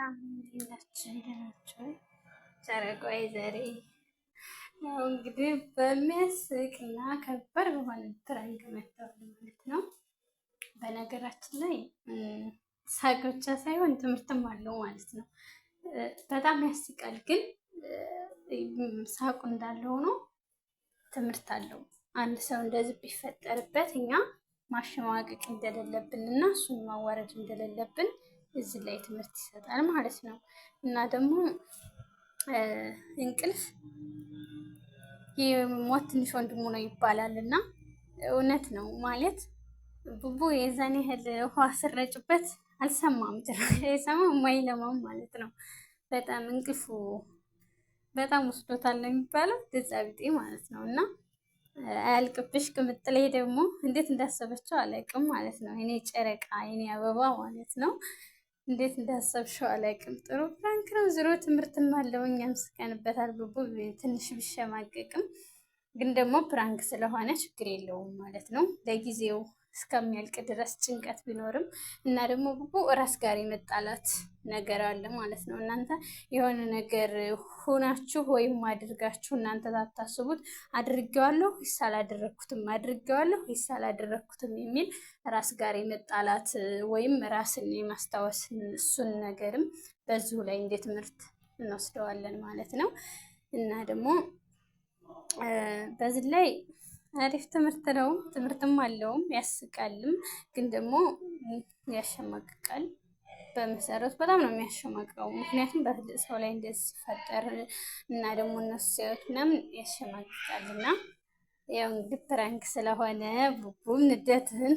ሰላም እንዴት ናችሁ? ደህና ናችሁ? ጨረቃዬ ዛሬ ያው እንግዲህ በሚያስቅና ከባድ በሆነ ፕራንክ መጥተዋል ማለት ነው። በነገራችን ላይ ሳቅ ብቻ ሳይሆን ትምህርትም አለው ማለት ነው። በጣም ያስቃል፣ ግን ሳቁ እንዳለ ሆኖ ትምህርት አለው። አንድ ሰው እንደዚህ ቢፈጠርበት እኛ ማሸማቀቅ እንደሌለብን እና እሱን ማዋረድ እንደሌለብን እዚህ ላይ ትምህርት ይሰጣል ማለት ነው። እና ደግሞ እንቅልፍ የሞት ትንሽ ወንድሙ ነው ይባላል እና እውነት ነው ማለት ቡቡ የዛን ያህል ውሃ ስረጭበት አልሰማም፣ አይሰማም የማይለማም ማለት ነው። በጣም እንቅልፉ በጣም ወስዶታል ነው የሚባለው ደዛ ቢጤ ማለት ነው። እና አያልቅብሽ ቅምጥሌ ደግሞ እንዴት እንዳሰበችው አላውቅም ማለት ነው። እኔ ጨረቃ የኔ አበባ ማለት ነው። እንዴት እንዳሰብሽው አላውቅም። ጥሩ ፍራንክ ነው። ዝሮ ትምህርትም አለው። እኛም ስቀንበታል። ቡቡ ትንሽ ቢሸማቀቅም ግን ደግሞ ፕራንክ ስለሆነ ችግር የለውም ማለት ነው። ለጊዜው እስከሚያልቅ ድረስ ጭንቀት ቢኖርም እና ደግሞ ቡቡ እራስ ጋር የመጣላት ነገር አለ ማለት ነው። እናንተ የሆነ ነገር ሆናችሁ ወይም አድርጋችሁ እናንተ ታታስቡት አድርጌዋለሁ ወይስ አላደረኩትም፣ አድርጌዋለሁ ወይስ አላደረኩትም የሚል ራስ ጋር የመጣላት ወይም ራስን የማስታወስ እሱን ነገርም በዚሁ ላይ እንደ ትምህርት እንወስደዋለን ማለት ነው። እና ደግሞ በዚህ ላይ አሪፍ ትምህርት ነው። ትምህርትም አለውም ያስቃልም፣ ግን ደግሞ ያሸማቅቃል። በመሰረቱ በጣም ነው የሚያሸማቅቀው። ምክንያቱም በትልቅ ሰው ላይ እንደዚህ ሲፈጠር እና ደግሞ እነሱ ሲያዩት ምናምን ያሸማቅቃል። እና ያው እንግዲህ ፕራንክ ስለሆነ ቡቡም ንደትህን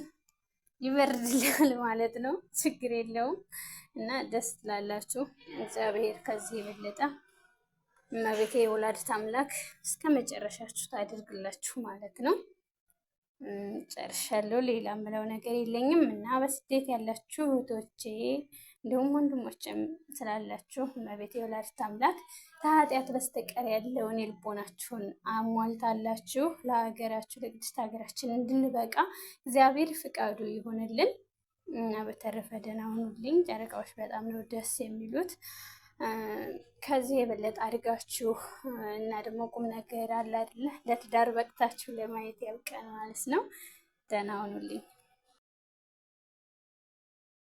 ይበርድልሃል ማለት ነው። ችግር የለውም። እና ደስ ትላላችሁ። እግዚአብሔር ከዚህ የበለጠ እመቤቴ የወላዲተ አምላክ እስከ መጨረሻችሁ ታደርግላችሁ ማለት ነው። ጨርሻለሁ። ሌላ ምለው ነገር የለኝም። እና በስደት ያላችሁ እህቶቼ እንዲሁም ወንድሞችም ስላላችሁ እመቤቴ የወላዲተ አምላክ ከኃጢአት በስተቀር ያለውን የልቦናችሁን አሟልታላችሁ ለሀገራችሁ ለቅድስት ሀገራችን እንድንበቃ እግዚአብሔር ፍቃዱ ይሆንልን። እና በተረፈ ደህና ሁኑልኝ። ጨረቃዎች በጣም ነው ደስ የሚሉት። ከዚህ የበለጠ አድርጋችሁ እና ደግሞ ቁም ነገር አለ አይደለ ለትዳር በቅታችሁ ለማየት ያብቃን ማለት ነው። ደህና ሁኑልኝ።